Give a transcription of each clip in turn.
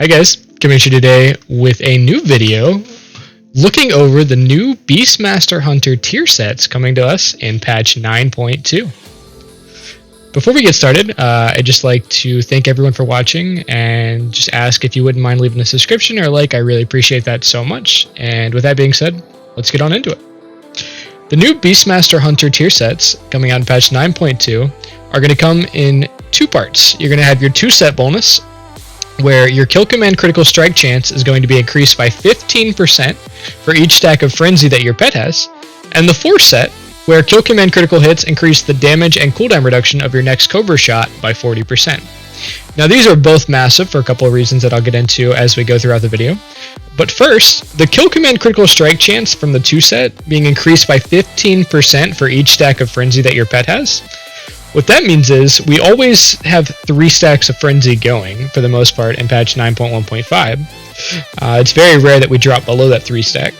Hi guys, coming to you today with a new video looking over the new Beastmaster Hunter tier sets coming to us in patch 9.2. Before we get started, I'd just like to thank everyone for watching and just ask if you wouldn't mind leaving a subscription or a like. I really appreciate that so much. And with that being said, let's get on into it. The new Beastmaster Hunter tier sets coming out in patch 9.2 are going to come in two parts. You're going to have your 2-set bonus, where your kill command critical strike chance is going to be increased by 15% for each stack of frenzy that your pet has, and the 4-set, where kill command critical hits increase the damage and cooldown reduction of your next Cobra shot by 40%. Now these are both massive for a couple of reasons that I'll get into as we go throughout the video. But first, the kill command critical strike chance from the 2-set being increased by 15% for each stack of frenzy that your pet has. What that means is we always have 3 stacks of frenzy going for the most part in patch 9.1.5. It's very rare that we drop below that 3 stack.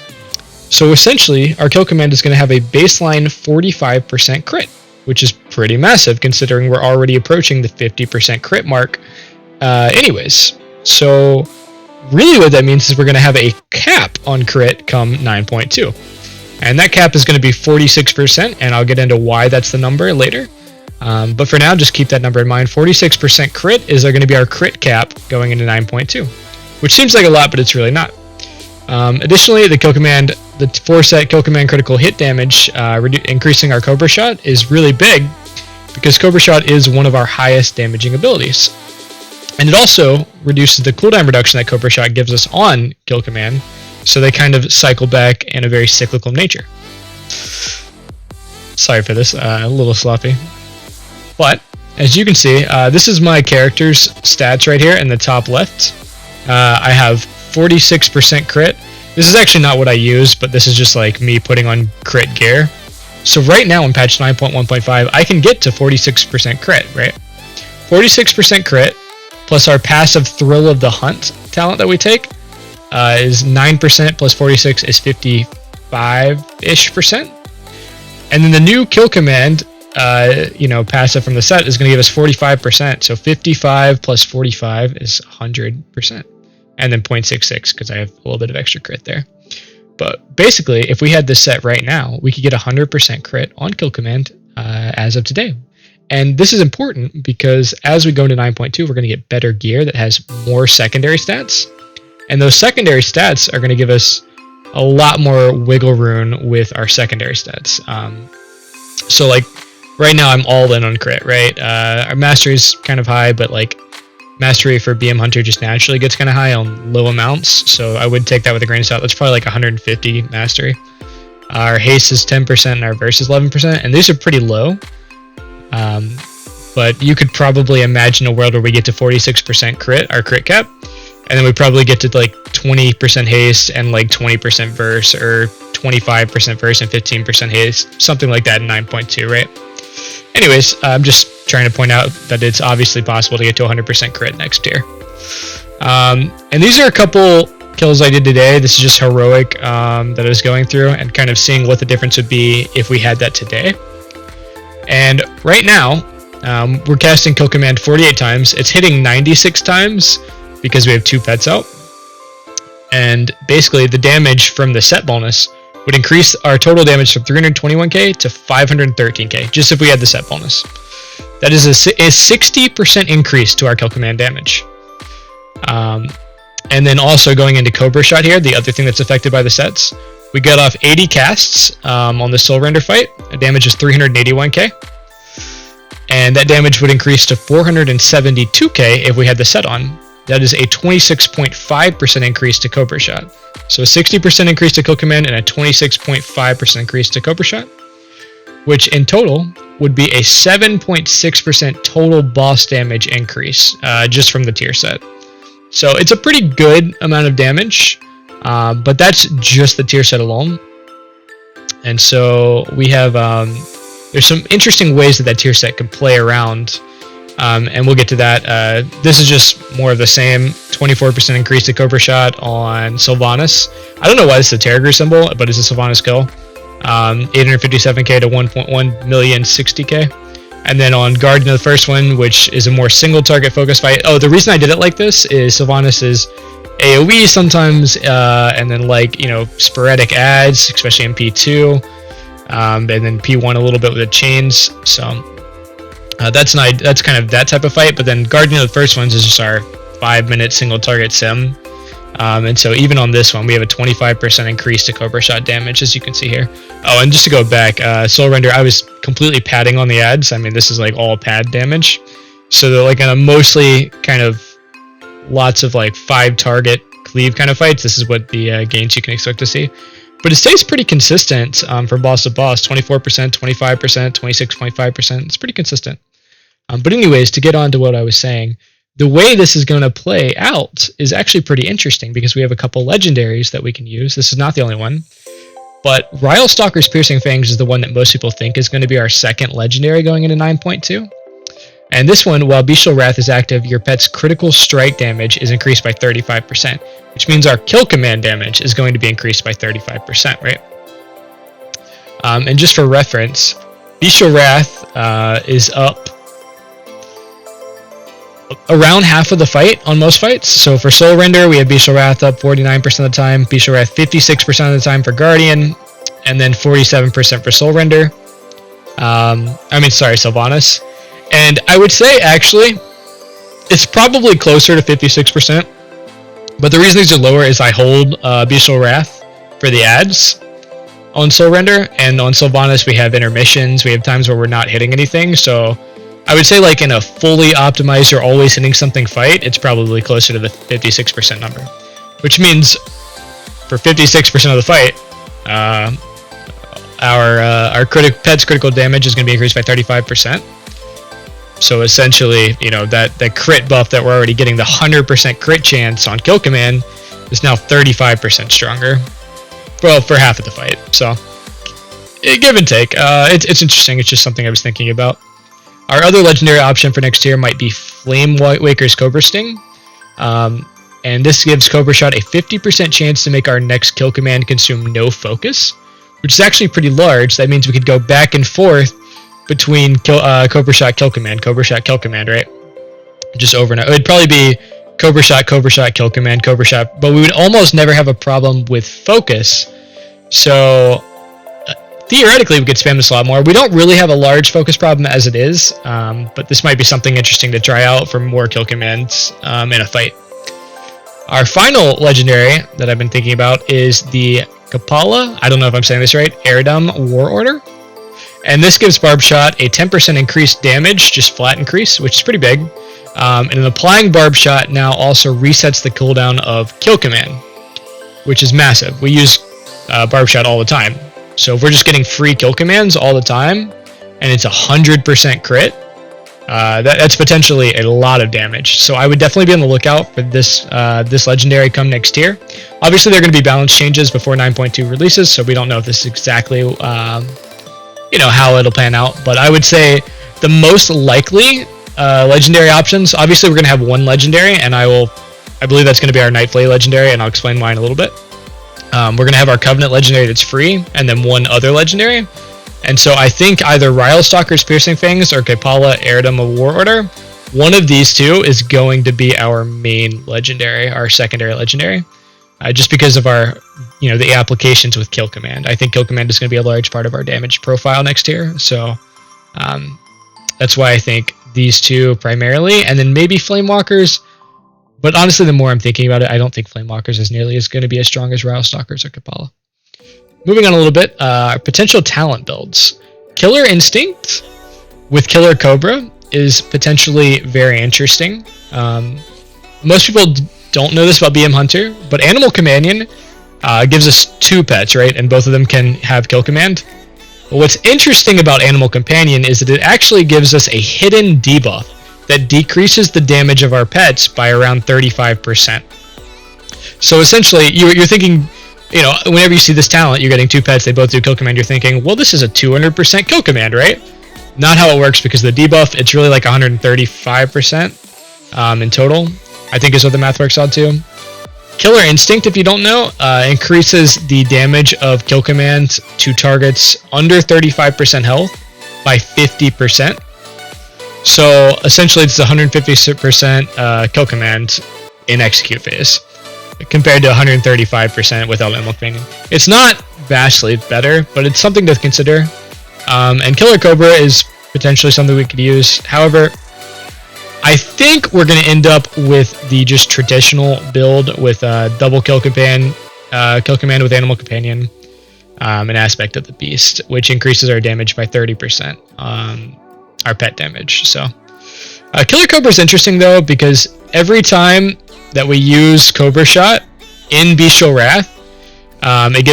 So essentially, our kill command is going to have a baseline 45% crit, which is pretty massive considering we're already approaching the 50% crit mark anyways. So really what that means is we're going to have a cap on crit come 9.2. And that cap is going to be 46%, and I'll get into why that's the number later. But for now, just keep that number in mind. 46% crit is going to be our crit cap going into 9.2, which seems like a lot, but it's really not. Additionally, the kill command, the 4-set kill command critical hit damage, increasing our Cobra shot is really big because Cobra shot is one of our highest damaging abilities. And it also reduces the cooldown reduction that Cobra shot gives us on kill command, so they kind of cycle back in a very cyclical nature. Sorry for this, a little sloppy. But, as you can see, this is my character's stats right here in the top left. I have 46% crit. This is actually not what I use, but this is just like me putting on crit gear. So right now in patch 9.1.5, I can get to 46% crit, right? 46% crit, plus our passive Thrill of the Hunt talent that we take, is 9% plus 46 is 55-ish%. And then the new kill command, passive from the set is going to give us 45%. So 55 plus 45 is 100%. And then 0.66 because I have a little bit of extra crit there. But basically, if we had this set right now, we could get 100% crit on kill command as of today. And this is important because as we go into 9.2, we're going to get better gear that has more secondary stats. And those secondary stats are going to give us a lot more wiggle room with our secondary stats. So like right now I'm all in on crit, right? Our mastery is kind of high, but like mastery for BM Hunter just naturally gets kind of high on low amounts, so I would take that with a grain of salt. That's probably like 150 mastery. Our haste is 10% and our verse is 11%, and these are pretty low. But you could probably imagine a world where we get to 46% crit, our crit cap, and then we probably get to like 20% haste and like 20% verse, or 25% verse and 15% haste, something like that in 9.2, right? Anyways, I'm just trying to point out that it's obviously possible to get to 100% crit next tier. And these are a couple kills I did today. This is just heroic that I was going through and kind of seeing what the difference would be if we had that today. And right now, we're casting kill command 48 times. It's hitting 96 times because we have 2 pets out. And basically, the damage from the set bonus would increase our total damage from 321k to 513k, just if we had the set bonus. That is a 60% increase to our kill command damage. And then also going into Cobra shot here, the other thing that's affected by the sets, we got off 80 casts on the Soul Render fight. The damage is 381k. And that damage would increase to 472k if we had the set on. That is a 26.5% increase to Cobra shot. So a 60% increase to kill command and a 26.5% increase to Cobra shot, which in total would be a 7.6% total boss damage increase just from the tier set. So it's a pretty good amount of damage, but that's just the tier set alone. And so we have, there's some interesting ways that tier set can play around. And we'll get to that. This is just more of the same. 24% increase to Cobra shot on Sylvanas. I don't know why this is a Terragru symbol, but it's a Sylvanas kill. 857k to 1.1 million 60k. And then on Guardian of the first one, which is a more single target focus fight. Oh, the reason I did it like this is Sylvanas is AoE sometimes, and then like, you know, sporadic adds, especially in P2, and then P1 a little bit with the chains. So that's kind of that type of fight. But then Guardian of the first ones is just our 5-minute single target sim. And so even on this one, we have a 25% increase to Cobra Shot damage, as you can see here. Oh, and just to go back, Soul Render, I was completely padding on the ads. I mean, this is like all pad damage. So they're like on a mostly kind of lots of like 5-target cleave kind of fights. This is what the gains you can expect to see. But it stays pretty consistent from boss to boss, 24%, 25%, 26.5%. It's pretty consistent. But anyways, to get on to what I was saying, the way this is going to play out is actually pretty interesting because we have a couple legendaries that we can use. This is not the only one. But Ryle Stalker's Piercing Fangs is the one that most people think is going to be our second legendary going into 9.2. And this one, while Bestial Wrath is active, your pet's critical strike damage is increased by 35%, which means our kill command damage is going to be increased by 35%, right? And just for reference, Bestial Wrath is up around half of the fight on most fights. So for Soul Render, we have Bestial Wrath up 49% of the time, Bestial Wrath 56% of the time for Guardian, and then 47% for Soul Render. Sylvanas. And I would say, actually, it's probably closer to 56%. But the reason these are lower is I hold Bestial Wrath for the ads on Soul Render, and on Sylvanas we have intermissions, we have times where we're not hitting anything, so I would say like in a fully optimized or always hitting something fight, it's probably closer to the 56% number. Which means for 56% of the fight, our pet's critical damage is going to be increased by 35%. So essentially, you know, that crit buff that we're already getting, the 100% crit chance on kill command, is now 35% stronger. Well, for half of the fight. So, give and take. It's interesting. It's just something I was thinking about. Our other legendary option for next tier might be Flame Waker's Cobra Sting. And this gives Cobra Shot a 50% chance to make our next kill command consume no focus, which is actually pretty large. That means we could go back and forth between Cobra Shot, kill command, right? Just over and over. It would probably be Cobra Shot, kill command, Cobra Shot, but we would almost never have a problem with focus. So theoretically, we could spam this a lot more. We don't really have a large focus problem as it is, but this might be something interesting to try out for more kill commands in a fight. Our final legendary that I've been thinking about is the Kapala, I don't know if I'm saying this right, Eredum War Order. And this gives Barb Shot a 10% increased damage, just flat increase, which is pretty big. And applying Barb Shot now also resets the cooldown of Kill Command, which is massive. We use Barb Shot all the time. So if we're just getting free kill commands all the time, and it's 100% crit, that's potentially a lot of damage. So I would definitely be on the lookout for this legendary come next year. Obviously, there are going to be balance changes before 9.2 releases, so we don't know if this is exactly how it'll pan out. But I would say the most likely legendary options. Obviously, we're going to have one legendary, and I believe that's going to be our Night Flay legendary, and I'll explain why in a little bit. We're going to have our Covenant legendary that's free, and then one other legendary. And so I think either Ryle Stalker's Piercing Fangs or Kapala Eredum of War Order, one of these two is going to be our main legendary, our secondary legendary, just because of our, the applications with Kill Command. I think Kill Command is going to be a large part of our damage profile next year. So that's why I think these two primarily, and then maybe Flamewalkers. But honestly, the more I'm thinking about it, I don't think Flamewalkers is nearly as going to be as strong as Ryle Stalkers or Kapala. Moving on a little bit, potential talent builds. Killer Instinct with Killer Cobra is potentially very interesting. Most people don't know this about BM Hunter, but Animal Companion gives us two pets, right? And both of them can have Kill Command. But what's interesting about Animal Companion is that it actually gives us a hidden debuff that decreases the damage of our pets by around 35%. So essentially, you're thinking, whenever you see this talent, you're getting two pets, they both do Kill Command, you're thinking, well, this is a 200% Kill Command, right? Not how it works, because the debuff, it's really like 135% in total, I think is what the math works out to. Killer Instinct, if you don't know, increases the damage of Kill Command to targets under 35% health by 50%. So essentially it's 150% kill command in execute phase, compared to 135% without Animal Companion. It's not vastly better, but it's something to consider. And Killer Cobra is potentially something we could use. However, I think we're going to end up with the just traditional build with double kill command with Animal Companion, an aspect of the beast, which increases our damage by 30%, our pet damage. So Killer Cobra is interesting though, because every time that we use Cobra Shot in Bestial Wrath, it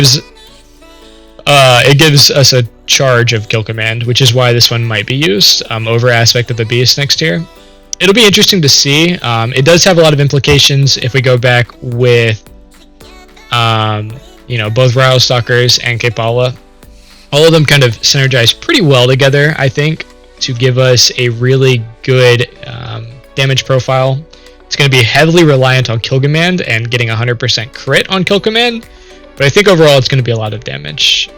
gives us a charge of kill command, which is why this one might be used over aspect of the beast next tier. It'll be interesting to see. It does have a lot of implications if we go back with both Ryle Stalkers and Kepala. All of them kind of synergize pretty well together, I think, to give us a really good damage profile. It's going to be heavily reliant on kill command and getting 100% crit on kill command, but I think overall it's going to be a lot of damage.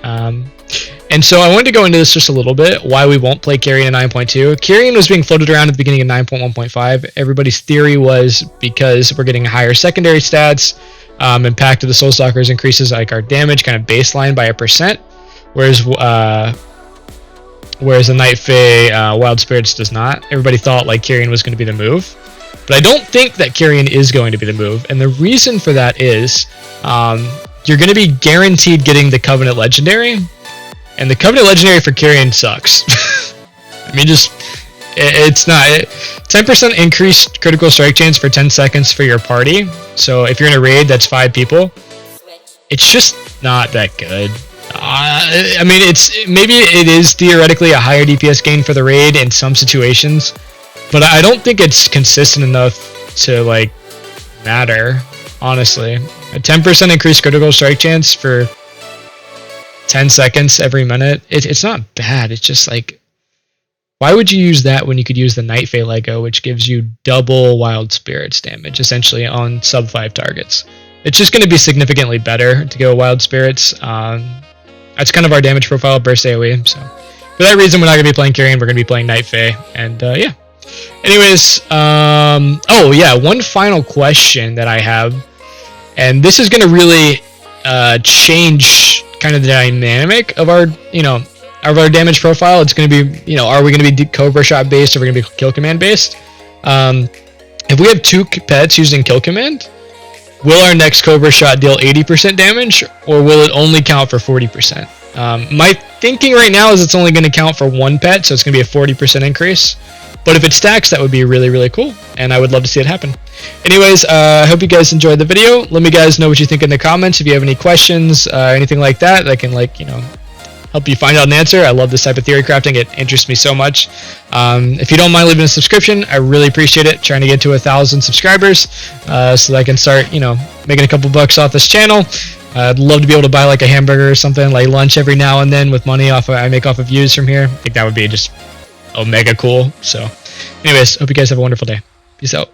And so I wanted to go into this just a little bit, why we won't play Kyrian in 9.2. Kyrian was being floated around at the beginning of 9.1.5. Everybody's theory was because we're getting higher secondary stats, Impact of the Soul Stalkers increases like our damage kind of baseline by 1%, whereas the Night Fae Wild Spirits does not. Everybody thought like Kyrian was going to be the move, but I don't think that Kyrian is going to be the move, and the reason for that is you're going to be guaranteed getting the Covenant Legendary, and the Covenant Legendary for Kyrian sucks. I mean, it's not 10% increased critical strike chance for 10 seconds for your party. So if you're in a raid that's 5 people, it's just not that good. I mean, maybe it is theoretically a higher DPS gain for the raid in some situations, but I don't think it's consistent enough to like matter. Honestly, a 10% increased critical strike chance for 10 seconds every minute, it's not bad. It's just like, why would you use that when you could use the Night Fae Lego, which gives you double Wild Spirits damage, essentially, on sub 5 targets? It's just going to be significantly better to go Wild Spirits. That's kind of our damage profile, burst AoE. So for that reason, we're not going to be playing Kyrian, we're going to be playing Night Fae. And yeah. Anyways, oh yeah, one final question that I have, and this is going to really change kind of the dynamic of our, of our damage profile. It's going to be, are we going to be Cobra Shot based, or are we going to be kill command based? If we have 2 pets using kill command, will our next Cobra Shot deal 80% damage, or will it only count for 40%? My thinking right now is it's only going to count for 1 pet, so it's going to be a 40% increase. But if it stacks, that would be really, really cool, and I would love to see it happen. Anyways, I hope you guys enjoyed the video. Let me guys know what you think in the comments. If you have any questions, anything like that, I can help you find out an answer. I love this type of theory crafting. It interests me so much. If you don't mind leaving a subscription, I really appreciate it. Trying to get to 1,000 subscribers so that I can start, making a couple bucks off this channel. I'd love to be able to buy like a hamburger or something, like lunch every now and then with money I make off of views from here. I think that would be just mega cool. So anyways, hope you guys have a wonderful day. Peace out.